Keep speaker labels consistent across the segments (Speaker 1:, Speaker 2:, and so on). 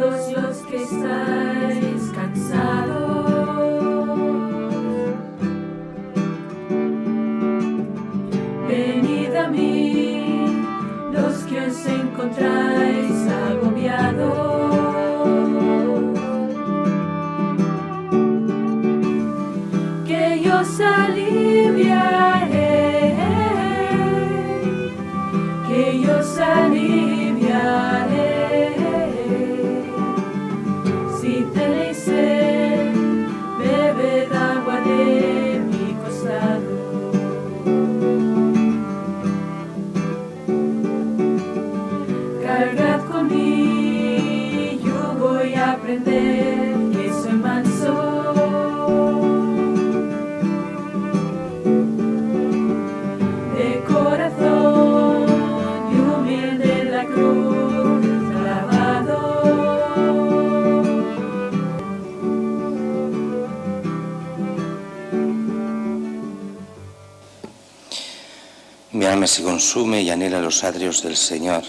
Speaker 1: todos los que estáis cansados, venid a mí, los que os encontráis agobiados, que yo os aliviaré, que yo os aliviaré. Si tenéis sed, bebed agua de mi costado. Cargad con mi yugo y aprended que soy manso de corazón y humilde en la cruz clavado.
Speaker 2: Mi alma se consume y anhela los atrios del Señor.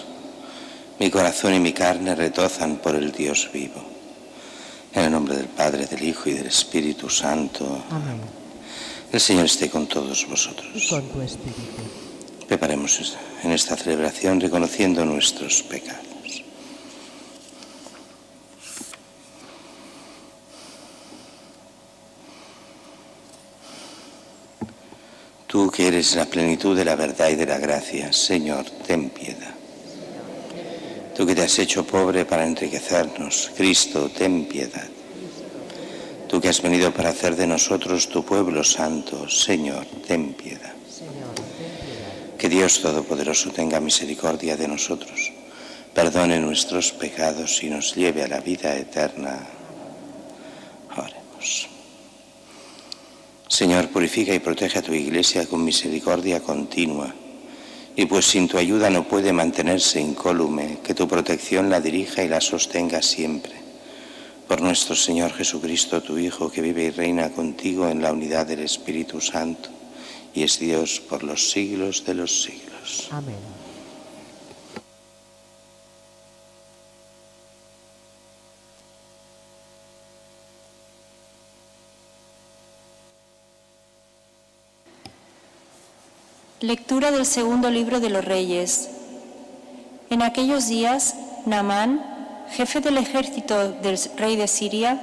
Speaker 2: Mi corazón y mi carne retozan por el Dios vivo. En el nombre del Padre, del Hijo y del Espíritu Santo.
Speaker 3: Amén.
Speaker 2: El Señor esté con todos vosotros.
Speaker 3: Y con tu espíritu.
Speaker 2: Preparemos en esta celebración reconociendo nuestros pecados. Tú que eres la plenitud de la verdad y de la gracia, Señor, ten piedad. Tú que te has hecho pobre para enriquecernos, Cristo, ten piedad. Tú que has venido para hacer de nosotros tu pueblo santo, Señor, ten piedad. Que Dios Todopoderoso tenga misericordia de nosotros, perdone nuestros pecados y nos lleve a la vida eterna. Oremos. Señor, purifica y protege a tu Iglesia con misericordia continua, y pues sin tu ayuda no puede mantenerse incólume, que tu protección la dirija y la sostenga siempre. Por nuestro Señor Jesucristo, tu Hijo, que vive y reina contigo en la unidad del Espíritu Santo, y es Dios por los siglos de los siglos.
Speaker 3: Amén.
Speaker 4: Lectura del segundo libro de los Reyes. En aquellos días, Naamán, jefe del ejército del rey de Siria,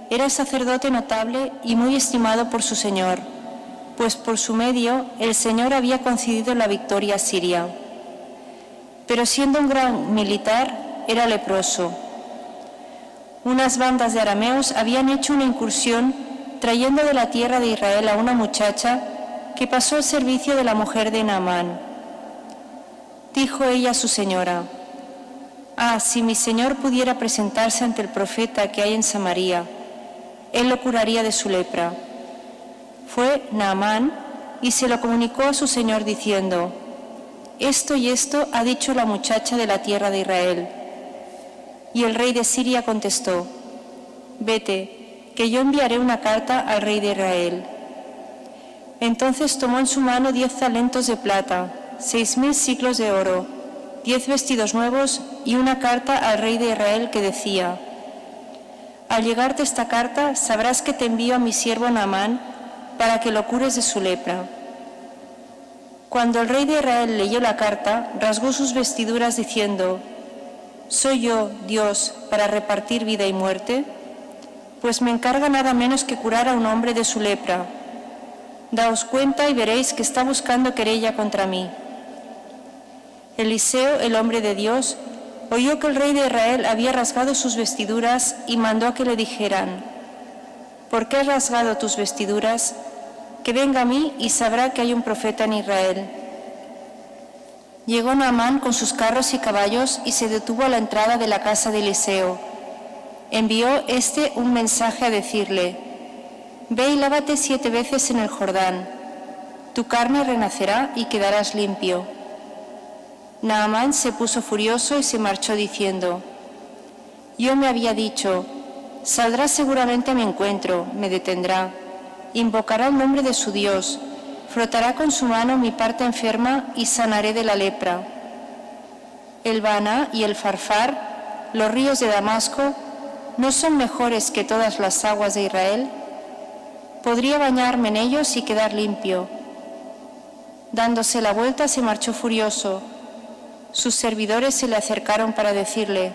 Speaker 4: era sacerdote notable y muy estimado por su señor, pues por su medio el Señor había concedido la victoria a Siria. Pero siendo un gran militar, era leproso. Unas bandas de arameos habían hecho una incursión trayendo de la tierra de Israel a una muchacha que pasó al servicio de la mujer de Naamán. Dijo ella a su señora: «Ah, si mi señor pudiera presentarse ante el profeta que hay en Samaria, él lo curaría de su lepra». Fue Naamán y se lo comunicó a su señor diciendo: «Esto y esto ha dicho la muchacha de la tierra de Israel». Y el rey de Siria contestó: «Vete, que yo enviaré una carta al rey de Israel». Entonces tomó en su mano 10 talentos de plata, 6.000 siclos de oro, 10 vestidos nuevos y una carta al rey de Israel que decía: «Al llegarte esta carta, sabrás que te envío a mi siervo Naamán para que lo cures de su lepra». Cuando el rey de Israel leyó la carta, rasgó sus vestiduras diciendo: «¿Soy yo, Dios, para repartir vida y muerte? Pues me encarga nada menos que curar a un hombre de su lepra. Daos cuenta y veréis que está buscando querella contra mí». Eliseo, el hombre de Dios, oyó que el rey de Israel había rasgado sus vestiduras y mandó a que le dijeran: «¿Por qué has rasgado tus vestiduras? Que venga a mí y sabrá que hay un profeta en Israel». Llegó Naamán con sus carros y caballos y se detuvo a la entrada de la casa de Eliseo. Envió un mensaje a decirle: «Ve y lávate 7 veces en el Jordán. Tu carne renacerá y quedarás limpio». Naamán se puso furioso y se marchó diciendo: «Yo me había dicho, saldrá seguramente a mi encuentro, me detendrá, invocará el nombre de su Dios, frotará con su mano mi parte enferma y sanaré de la lepra». El Baná y el Farfar los ríos de Damasco no son mejores que todas las aguas de Israel? Podría bañarme en ellos y quedar limpio. Dándose la vuelta se marchó furioso. Sus servidores se le acercaron para decirle: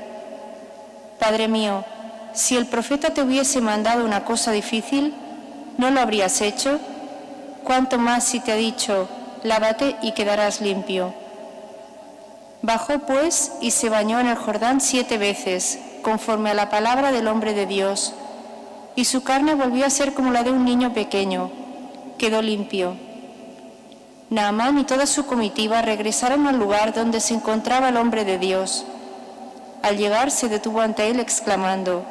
Speaker 4: Padre mío, si el profeta te hubiese mandado una cosa difícil, ¿no lo habrías hecho? Cuanto más si te ha dicho: lávate y quedarás limpio. Bajó pues y se bañó en el Jordán 7 veces, conforme a la palabra del hombre de Dios, y su carne volvió a ser como la de un niño pequeño. Quedó limpio. Naamán y toda su comitiva regresaron al lugar donde se encontraba el hombre de Dios. Al llegar se detuvo ante él exclamando: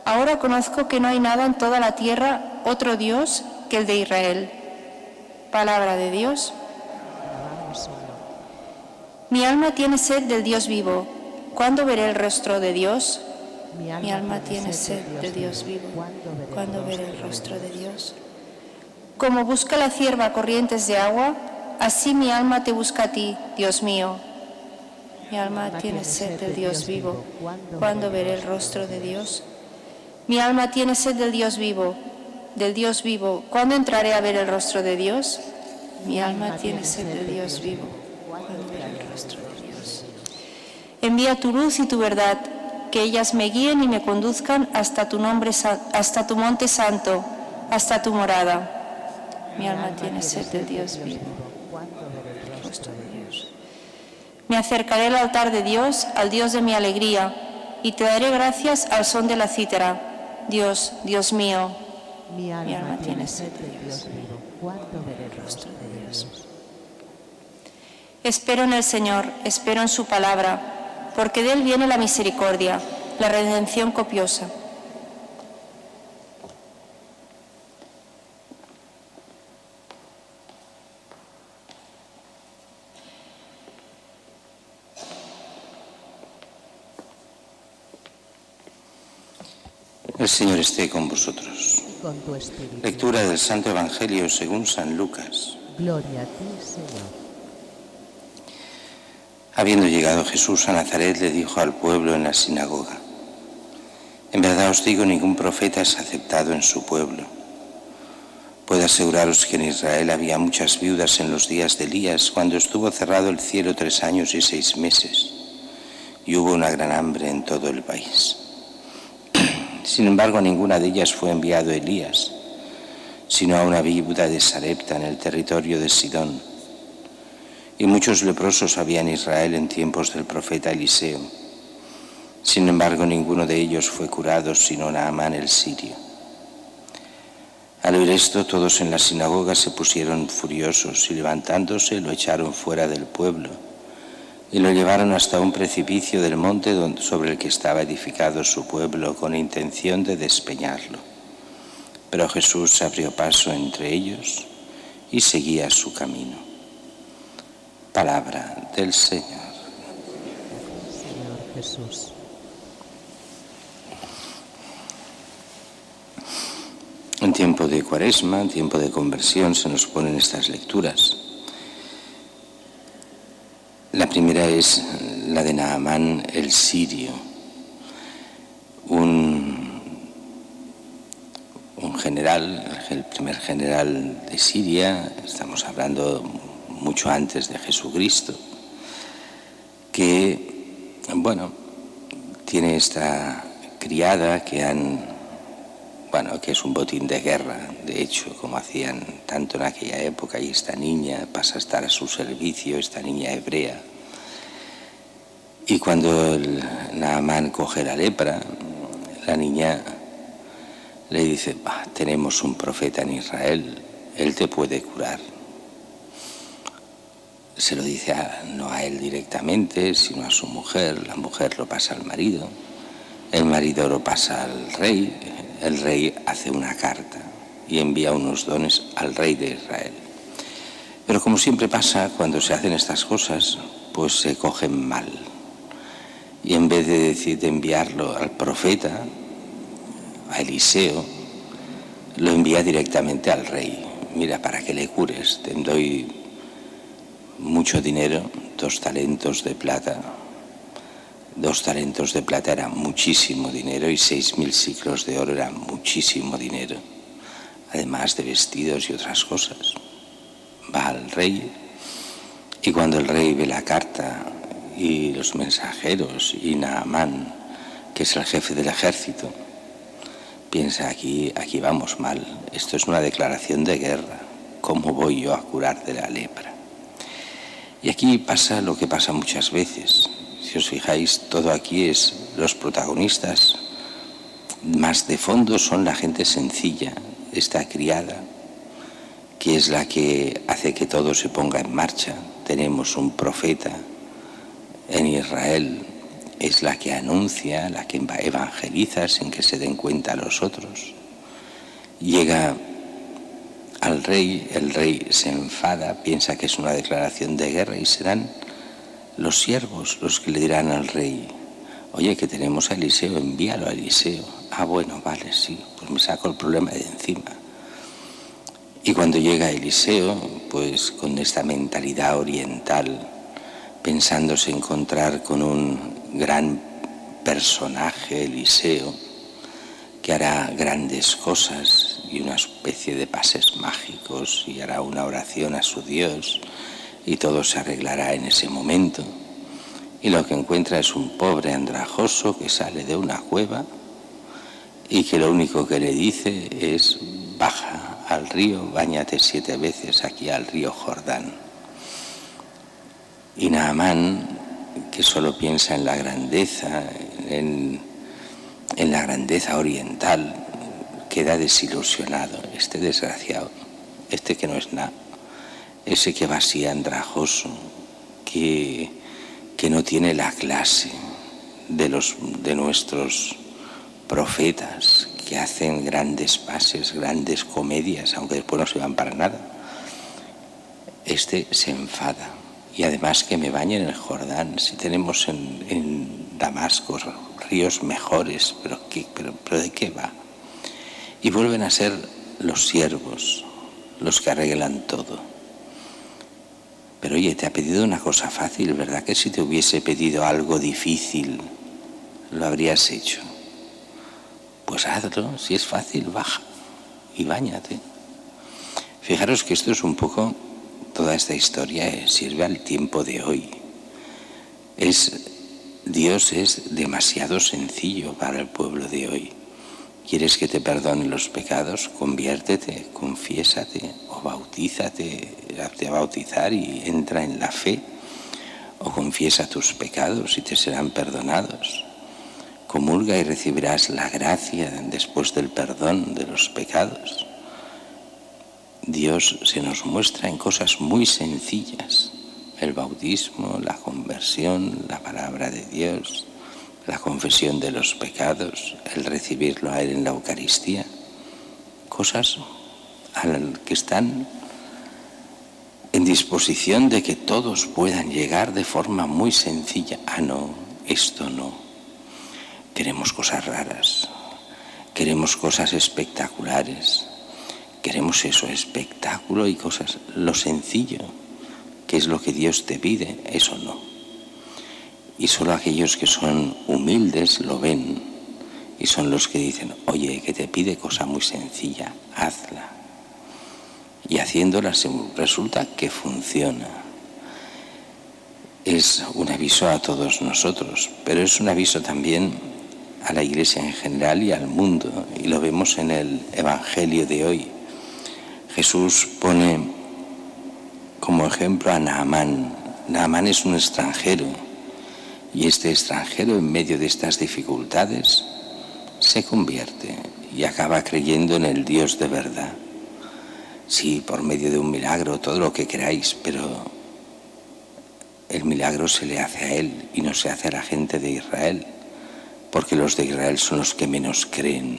Speaker 4: Ahora conozco que no hay nada en toda la tierra otro Dios que el de Israel. Palabra de Dios. Mi alma tiene sed del Dios vivo. ¿Cuándo veré el rostro de Dios? Mi alma tiene sed del Dios vivo. ¿Cuándo veré el rostro de Dios? Como busca la cierva corrientes de agua, así mi alma te busca a ti, Dios mío. Mi alma tiene sed del Dios vivo. ¿Cuándo veré el rostro de Dios? Mi alma tiene sed del Dios vivo. Del Dios vivo. ¿Cuándo entraré a ver el rostro de Dios? Mi alma tiene sed del Dios vivo. ¿Cuándo veré el rostro de Dios? Envía tu luz y tu verdad, que ellas me guíen y me conduzcan hasta tu monte santo, hasta tu morada. Mi alma tiene sed del Dios vivo. El rostro de Dios. Me acercaré al altar de Dios, al Dios de mi alegría, y te daré gracias al son de la cítara. Dios, Dios mío, mi alma tiene sed de Dios. ¿Cuándo veré el rostro de Dios? Espero en el Señor, espero en su palabra, porque de él viene la misericordia, la redención copiosa.
Speaker 2: El Señor esté con vosotros.
Speaker 3: Con tu espíritu.
Speaker 2: Lectura del Santo Evangelio según San Lucas.
Speaker 3: Gloria a ti, Señor.
Speaker 2: Habiendo llegado Jesús a Nazaret, le dijo al pueblo en la sinagoga: En verdad os digo, ningún profeta es aceptado en su pueblo. Puedo aseguraros que en Israel había muchas viudas en los días de Elías, cuando estuvo cerrado el cielo 3 años y 6 meses, y hubo una gran hambre en todo el país. Sin embargo, a ninguna de ellas fue enviado Elías, sino a una viuda de Sarepta en el territorio de Sidón. Y muchos leprosos había en Israel en tiempos del profeta Eliseo. Sin embargo, ninguno de ellos fue curado, sino Naamán el sirio. Al oír esto, todos en la sinagoga se pusieron furiosos y levantándose lo echaron fuera del pueblo y lo llevaron hasta un precipicio del monte sobre el que estaba edificado su pueblo, con intención de despeñarlo. Pero Jesús abrió paso entre ellos y seguía su camino. Palabra del Señor.
Speaker 3: Señor Jesús.
Speaker 2: En tiempo de Cuaresma, en tiempo de conversión, se nos ponen estas lecturas. La primera es la de Naamán el sirio, un general, el primer general de Siria. Estamos hablando mucho antes de Jesucristo, que, tiene esta criada que es un botín de guerra, de hecho, como hacían tanto en aquella época, y esta niña pasa a estar a su servicio, esta niña hebrea. Y cuando Naamán coge la lepra, la niña le dice: tenemos un profeta en Israel, él te puede curar. Se lo dice no a él directamente, sino a su mujer. La mujer lo pasa al marido, el marido lo pasa al rey, el rey hace una carta y envía unos dones al rey de Israel. Pero como siempre pasa cuando se hacen estas cosas, pues se cogen mal. Y en vez de enviarlo al profeta, a Eliseo, lo envía directamente al rey. Mira, para que le cures, te doy mucho dinero, 2 talentos de plata, 2 talentos de plata eran muchísimo dinero y 6.000 siclos de oro eran muchísimo dinero, además de vestidos y otras cosas. Va al rey y cuando el rey ve la carta y los mensajeros y Naamán, que es el jefe del ejército, piensa aquí vamos mal, esto es una declaración de guerra, ¿cómo voy yo a curar de la lepra? Y aquí pasa lo que pasa muchas veces. Si os fijáis, todo aquí es los protagonistas más de fondo son la gente sencilla, esta criada, que es la que hace que todo se ponga en marcha. Tenemos un profeta en Israel, es la que anuncia, la que evangeliza sin que se den cuenta los otros. Llega al rey, el rey se enfada, piensa que es una declaración de guerra y serán los siervos los que le dirán al rey: oye, que tenemos a Eliseo, envíalo a Eliseo. Ah, bueno, vale, sí, pues me saco el problema de encima. Y cuando llega Eliseo, pues con esta mentalidad oriental, pensándose encontrar con un gran personaje, Eliseo, que hará grandes cosas y una especie de pases mágicos y hará una oración a su Dios y todo se arreglará en ese momento. Y lo que encuentra es un pobre andrajoso que sale de una cueva y que lo único que le dice es: baja al río, báñate 7 veces aquí al río Jordán. Y Naamán, que solo piensa en la grandeza, en la grandeza oriental, queda desilusionado. Este desgraciado, este que no es nada, ese que va así andrajoso, que no tiene la clase de nuestros profetas, que hacen grandes pases, grandes comedias, aunque después no se van para nada. Este se enfada. Y además que me bañe en el Jordán, si tenemos en Damasco ríos mejores, pero ¿de qué va? Y vuelven a ser los siervos los que arreglan todo. Pero oye, te ha pedido una cosa fácil, ¿verdad? Que si te hubiese pedido algo difícil, lo habrías hecho. Pues hazlo, si es fácil, baja y báñate. Fijaros que esto es un poco, toda esta historia sirve al tiempo de hoy. Dios es demasiado sencillo para el pueblo de hoy. ¿Quieres que te perdone los pecados? Conviértete, confiésate o bautízate, hazte bautizar y entra en la fe. O confiesa tus pecados y te serán perdonados. Comulga y recibirás la gracia después del perdón de los pecados. Dios se nos muestra en cosas muy sencillas. El bautismo, la conversión, la palabra de Dios, la confesión de los pecados, el recibirlo a Él en la Eucaristía. Cosas que están en disposición de que todos puedan llegar de forma muy sencilla. Ah, no, esto no. Queremos cosas raras, queremos cosas espectaculares, queremos eso, espectáculo y cosas, lo sencillo, que es lo que Dios te pide, eso no. Y solo aquellos que son humildes lo ven y son los que dicen: oye, que te pide cosa muy sencilla, hazla. Y haciéndola resulta que funciona. Es un aviso a todos nosotros, pero es un aviso también a la Iglesia en general y al mundo, y lo vemos en el Evangelio de hoy. Jesús pone como ejemplo a Naamán. Naamán es un extranjero, y este extranjero, en medio de estas dificultades, se convierte y acaba creyendo en el Dios de verdad. Sí, por medio de un milagro, todo lo que queráis, pero el milagro se le hace a él y no se hace a la gente de Israel, porque los de Israel son los que menos creen.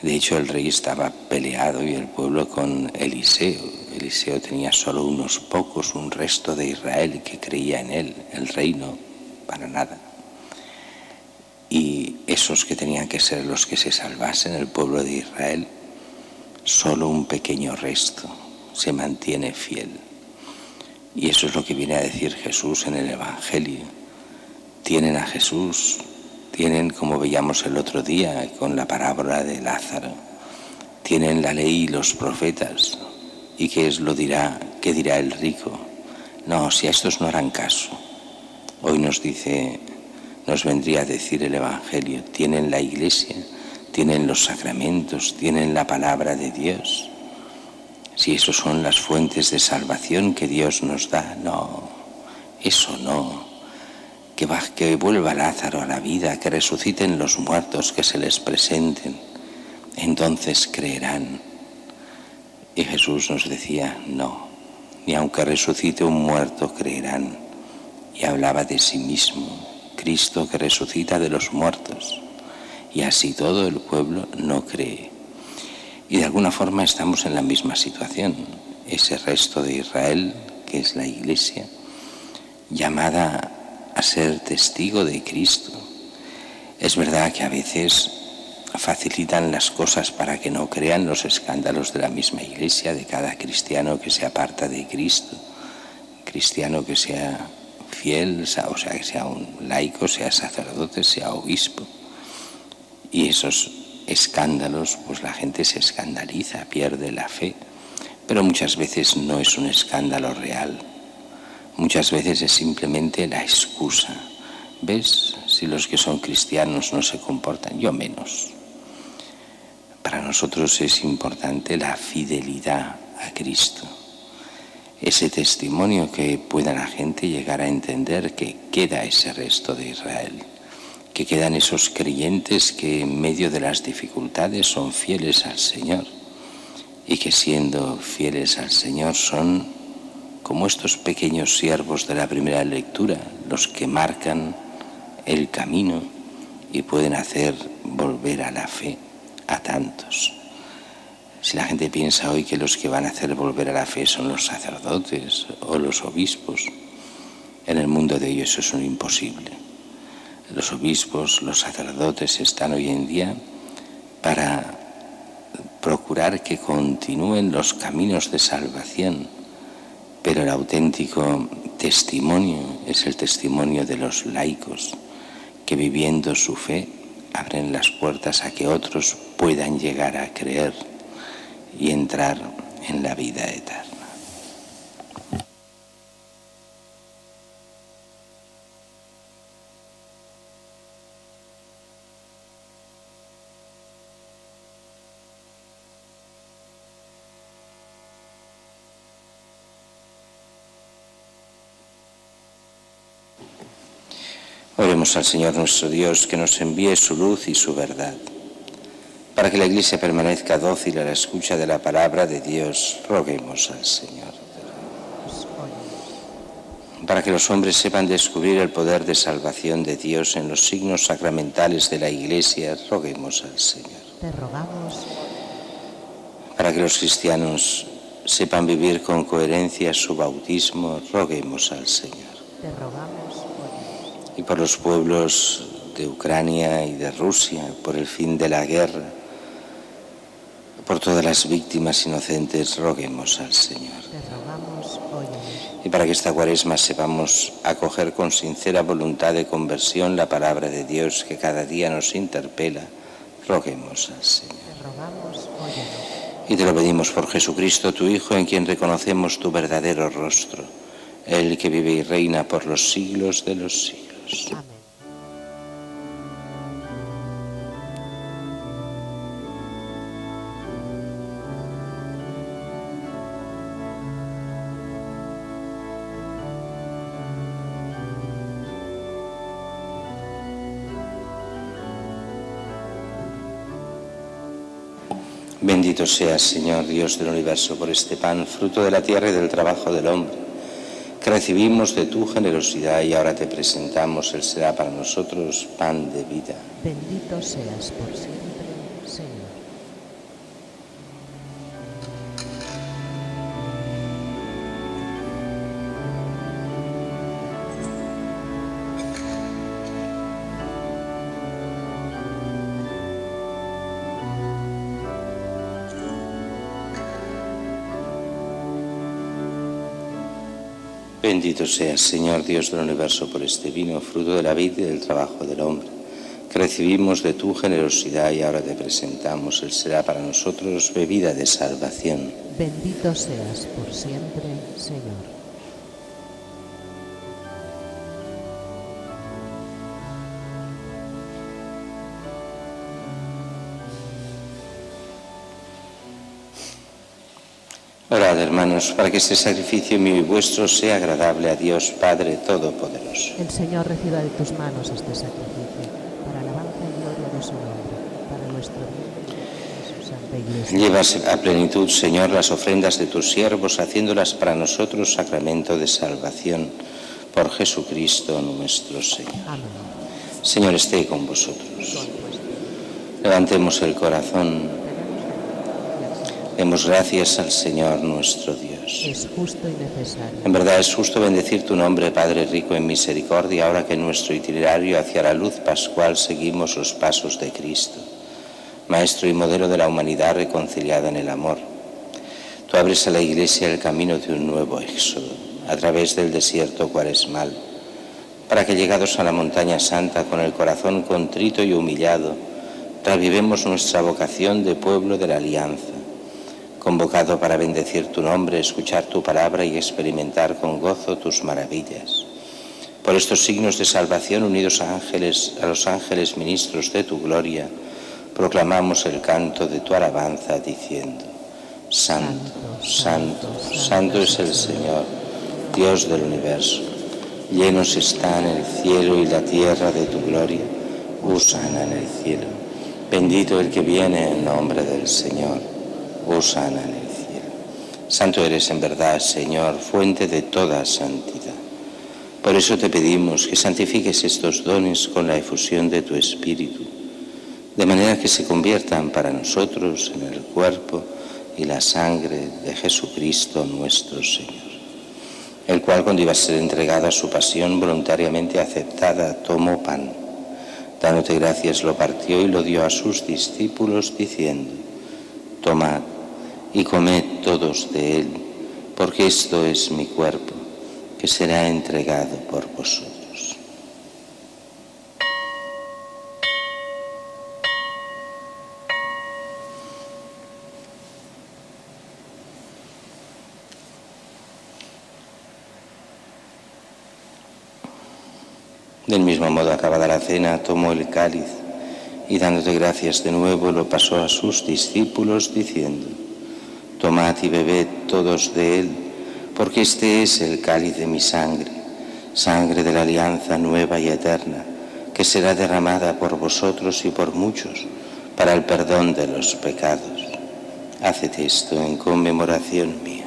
Speaker 2: De hecho, el rey estaba peleado y el pueblo con Eliseo. Eliseo tenía solo unos pocos, un resto de Israel que creía en él, el rey no, para nada. Y esos que tenían que ser los que se salvasen, el pueblo de Israel, solo un pequeño resto se mantiene fiel. Y eso es lo que viene a decir Jesús en el Evangelio. tienen a Jesús, tienen, como veíamos el otro día con la parábola de Lázaro, tienen la ley y los profetas. ¿Y qué dirá el rico? No, si a estos no harán caso. Hoy nos vendría a decir el Evangelio, tienen la Iglesia, tienen los sacramentos, tienen la palabra de Dios. Si esos son las fuentes de salvación que Dios nos da, no, eso no. Que vuelva Lázaro a la vida, que resuciten los muertos, que se les presenten, entonces creerán. Y Jesús nos decía, no, ni aunque resucite un muerto creerán. Y hablaba de sí mismo, Cristo que resucita de los muertos. Y así todo el pueblo no cree. Y de alguna forma estamos en la misma situación. Ese resto de Israel, que es la Iglesia, llamada a ser testigo de Cristo. Es verdad que a veces facilitan las cosas para que no crean, los escándalos de la misma Iglesia, de cada cristiano que se aparta de Cristo, cristiano que sea fiel, o sea, que sea un laico, sea sacerdote, sea obispo. Y esos escándalos, pues la gente se escandaliza, pierde la fe, pero muchas veces no es un escándalo real. Muchas veces es simplemente la excusa. ¿Ves? Si los que son cristianos no se comportan, yo menos. Para nosotros es importante la fidelidad a Cristo. Ese testimonio que pueda la gente llegar a entender que queda ese resto de Israel, que quedan esos creyentes que en medio de las dificultades son fieles al Señor y que siendo fieles al Señor son como estos pequeños siervos de la primera lectura, los que marcan el camino y pueden hacer volver a la fe a tantos. Si la gente piensa hoy que los que van a hacer volver a la fe son los sacerdotes o los obispos, en el mundo de ellos eso es un imposible. Los obispos, los sacerdotes están hoy en día para procurar que continúen los caminos de salvación, pero el auténtico testimonio es el testimonio de los laicos, que viviendo su fe abren las puertas a que otros puedan llegar a creer y entrar en la vida eterna. Oremos al Señor nuestro Dios, que nos envíe su luz y su verdad. Para que la Iglesia permanezca dócil a la escucha de la palabra de Dios, roguemos al Señor. Para que los hombres sepan descubrir el poder de salvación de Dios en los signos sacramentales de la Iglesia, roguemos al Señor.
Speaker 3: Te rogamos.
Speaker 2: Para que los cristianos sepan vivir con coherencia su bautismo, roguemos al Señor.
Speaker 3: Te rogamos.
Speaker 2: Y por los pueblos de Ucrania y de Rusia, por el fin de la guerra, por todas las víctimas inocentes, roguemos al Señor.
Speaker 3: Te rogamos, óyenos.
Speaker 2: Y para que esta Cuaresma sepamos acoger con sincera voluntad de conversión la palabra de Dios que cada día nos interpela, roguemos al Señor.
Speaker 3: Te rogamos, óyenos.
Speaker 2: Y te lo pedimos por Jesucristo, tu Hijo, en quien reconocemos tu verdadero rostro, el que vive y reina por los siglos de los siglos.
Speaker 3: Amén.
Speaker 2: Bendito seas, Señor, Dios del universo, por este pan, fruto de la tierra y del trabajo del hombre, que recibimos de tu generosidad y ahora te presentamos. Él será para nosotros pan de vida.
Speaker 3: Bendito seas por siempre, Señor.
Speaker 2: Bendito seas, Señor Dios del universo, por este vino, fruto de la vid y del trabajo del hombre, que recibimos de tu generosidad y ahora te presentamos. Él será para nosotros bebida de salvación.
Speaker 3: Bendito seas por siempre, Señor.
Speaker 2: Orad, hermanos, para que este sacrificio mío y vuestro sea agradable a Dios Padre Todopoderoso.
Speaker 3: El Señor reciba de tus manos este sacrificio, para alabanza y gloria de su nombre, para nuestro bien y de su santa Iglesia.
Speaker 2: Llevas a plenitud, Señor, las ofrendas de tus siervos, haciéndolas para nosotros sacramento de salvación, por Jesucristo nuestro Señor.
Speaker 3: Amén.
Speaker 2: Señor, esté con vosotros. Levantemos el corazón. Demos gracias al Señor nuestro Dios.
Speaker 3: Es justo y necesario.
Speaker 2: En verdad es justo bendecir tu nombre, Padre rico en misericordia, ahora que en nuestro itinerario hacia la luz pascual seguimos los pasos de Cristo, Maestro y modelo de la humanidad reconciliada en el amor. Tú abres a la Iglesia el camino de un nuevo éxodo, a través del desierto cuaresmal, para que llegados a la montaña santa, con el corazón contrito y humillado, revivemos nuestra vocación de pueblo de la alianza, convocado para bendecir tu nombre, escuchar tu palabra y experimentar con gozo tus maravillas. Por estos signos de salvación, unidos a los ángeles ministros de tu gloria, proclamamos el canto de tu alabanza, diciendo: Santo, santo, santo es el Señor, Dios del universo. Llenos están el cielo y la tierra de tu gloria. Hosana en el cielo. Bendito el que viene en nombre del Señor. Hosana en el cielo. Santo eres en verdad, Señor, fuente de toda santidad. Por eso te pedimos que santifiques estos dones con la efusión de tu Espíritu, de manera que se conviertan para nosotros en el cuerpo y la sangre de Jesucristo nuestro Señor, el cual, cuando iba a ser entregado a su pasión voluntariamente aceptada, tomó pan, dándote gracias, lo partió y lo dio a sus discípulos, diciendo: Tomad y comed todos de él, porque esto es mi cuerpo, que será entregado por vosotros. Del mismo modo, acabada la cena, tomó el cáliz y, dándote gracias de nuevo, lo pasó a sus discípulos, diciendo: Tomad y bebed todos de él, porque este es el cáliz de mi sangre, sangre de la alianza nueva y eterna, que será derramada por vosotros y por muchos para el perdón de los pecados. Haced esto en conmemoración mía.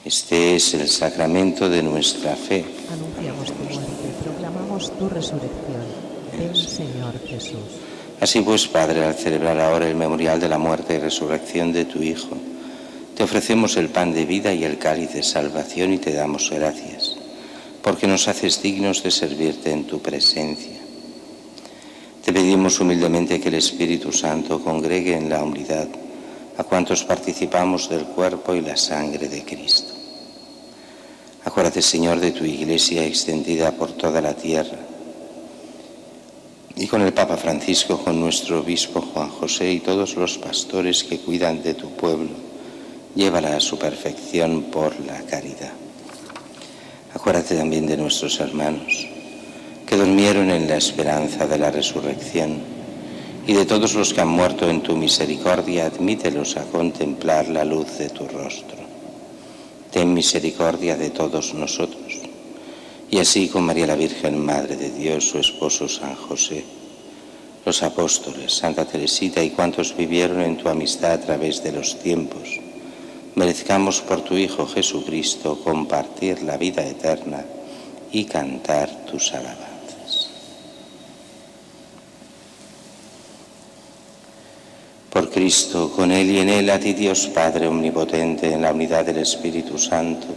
Speaker 2: Este es el sacramento de nuestra fe.
Speaker 3: Anunciamos tu muerte, proclamamos tu resurrección. Ven, Señor Jesús.
Speaker 2: Así pues, Padre, al celebrar ahora el memorial de la muerte y resurrección de tu Hijo, te ofrecemos el pan de vida y el cáliz de salvación y te damos gracias, porque nos haces dignos de servirte en tu presencia. Te pedimos humildemente que el Espíritu Santo congregue en la unidad a cuantos participamos del cuerpo y la sangre de Cristo. Acuérdate, Señor, de tu Iglesia extendida por toda la tierra, y con el Papa Francisco, con nuestro obispo Juan José y todos los pastores que cuidan de tu pueblo, llévala a su perfección por la caridad. Acuérdate también de nuestros hermanos que durmieron en la esperanza de la resurrección, y de todos los que han muerto en tu misericordia, admítelos a contemplar la luz de tu rostro. Ten misericordia de todos nosotros, y así con María la Virgen, Madre de Dios, su esposo San José, los apóstoles, Santa Teresita y cuantos vivieron en tu amistad a través de los tiempos, merezcamos por tu Hijo Jesucristo compartir la vida eterna y cantar tus alabanzas. Por Cristo, con Él y en Él, a ti Dios Padre Omnipotente, en la unidad del Espíritu Santo,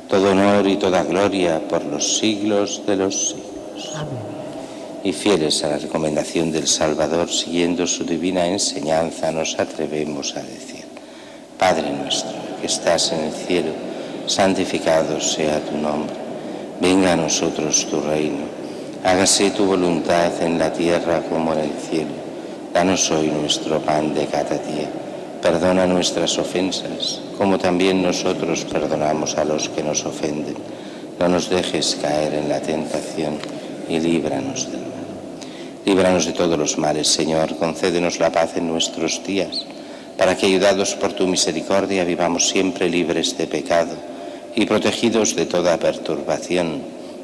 Speaker 2: todo honor y toda gloria por los siglos de los siglos.
Speaker 3: Amén.
Speaker 2: Y fieles a la recomendación del Salvador, siguiendo su divina enseñanza, nos atrevemos a decir: Padre nuestro, que estás en el cielo, santificado sea tu nombre. Venga a nosotros tu reino. Hágase tu voluntad en la tierra como en el cielo. Danos hoy nuestro pan de cada día. Perdona nuestras ofensas, como también nosotros perdonamos a los que nos ofenden. No nos dejes caer en la tentación y líbranos del mal. Líbranos de todos los males, Señor. Concédenos la paz en nuestros días, para que, ayudados por tu misericordia, vivamos siempre libres de pecado y protegidos de toda perturbación,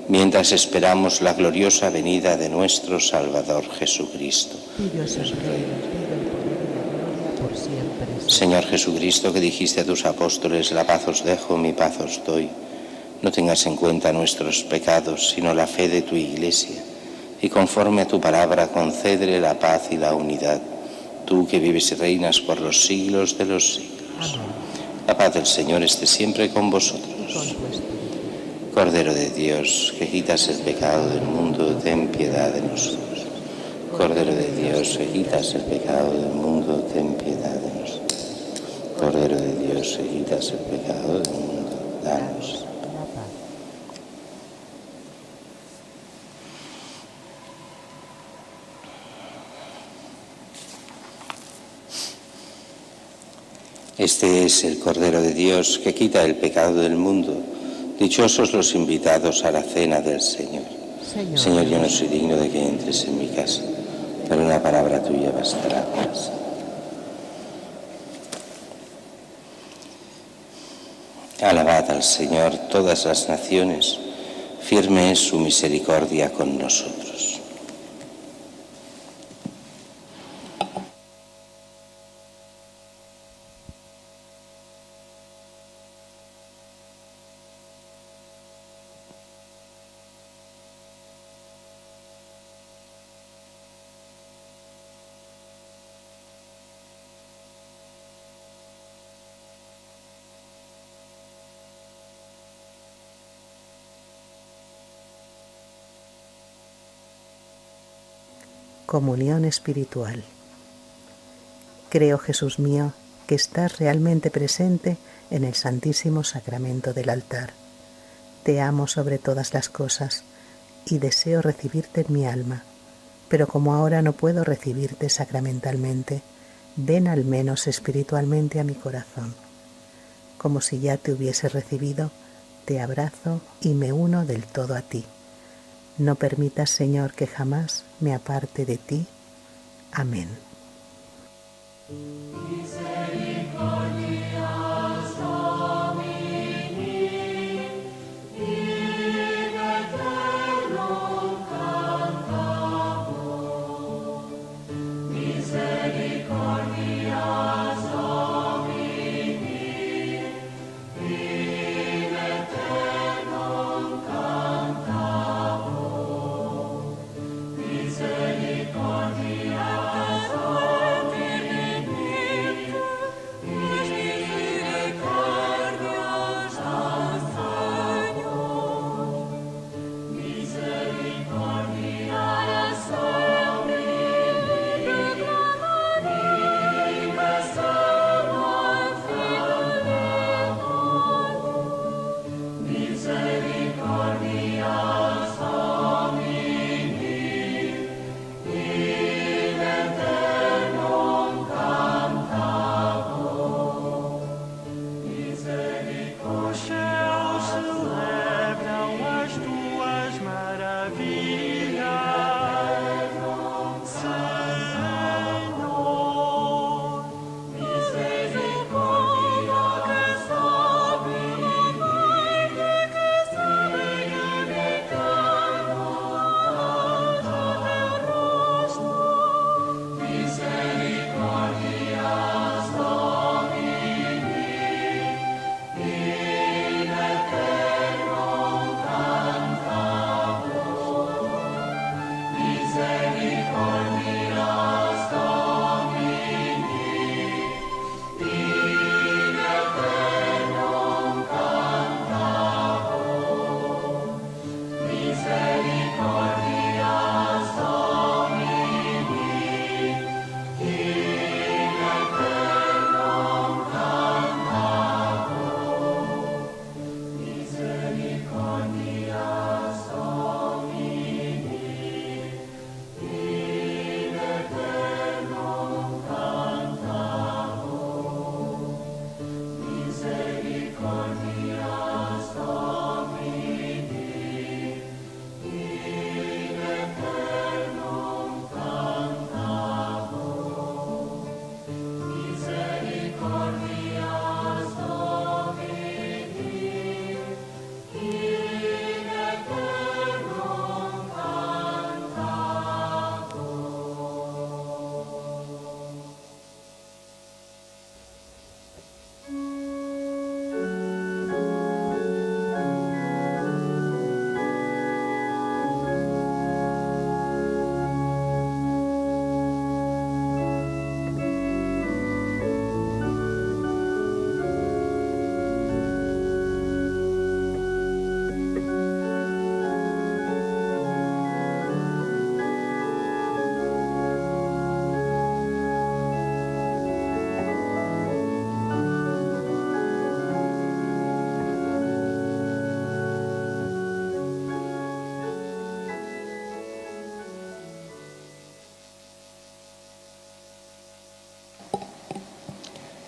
Speaker 2: mientras esperamos la gloriosa venida de nuestro Salvador Jesucristo.
Speaker 3: Tuyo es el reino, tuyo el poder y la gloria por siempre.
Speaker 2: Señor Jesucristo, que dijiste a tus apóstoles: la paz os dejo, mi paz os doy. No tengas en cuenta nuestros pecados, sino la fe de tu Iglesia, y conforme a tu palabra concédele la paz y la unidad, tú que vives y reinas por los siglos de los siglos.
Speaker 3: Amén.
Speaker 2: La paz del Señor esté siempre con vosotros.
Speaker 3: Con tu espíritu.
Speaker 2: Cordero de Dios, que quitas el pecado del mundo, ten piedad de nosotros. Cordero de Dios, que quitas el pecado del mundo, ten piedad de nosotros. Cordero de Dios, que quitas el pecado del mundo, danos.
Speaker 3: La paz.
Speaker 2: Este es el Cordero de Dios que quita el pecado del mundo. Dichosos los invitados a la cena del Señor. Señor, yo no soy digno de que entres en mi casa, pero una palabra tuya bastará para salvar. Alabad al Señor todas las naciones, firme es su misericordia con nosotros.
Speaker 3: Comunión espiritual. Creo, Jesús mío, que estás realmente presente en el Santísimo Sacramento del altar. Te amo sobre todas las cosas y deseo recibirte en mi alma, pero como ahora no puedo recibirte sacramentalmente, ven al menos espiritualmente a mi corazón. Como si ya te hubiese recibido, te abrazo y me uno del todo a ti. No permitas, Señor, que jamás me aparte de ti. Amén.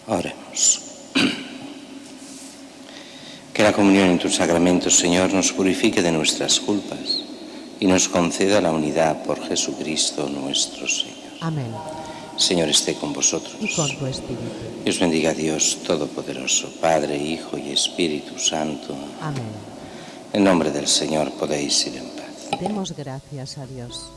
Speaker 2: Oremos. Que la comunión en tus sacramentos, Señor, nos purifique de nuestras culpas y nos conceda la unidad por Jesucristo nuestro Señor.
Speaker 5: Amén.
Speaker 2: Señor, esté con vosotros.
Speaker 5: Y con tu espíritu.
Speaker 2: Y os bendiga Dios Todopoderoso, Padre, Hijo y Espíritu Santo.
Speaker 5: Amén.
Speaker 2: En nombre del Señor podéis ir en paz.
Speaker 5: Demos gracias a Dios.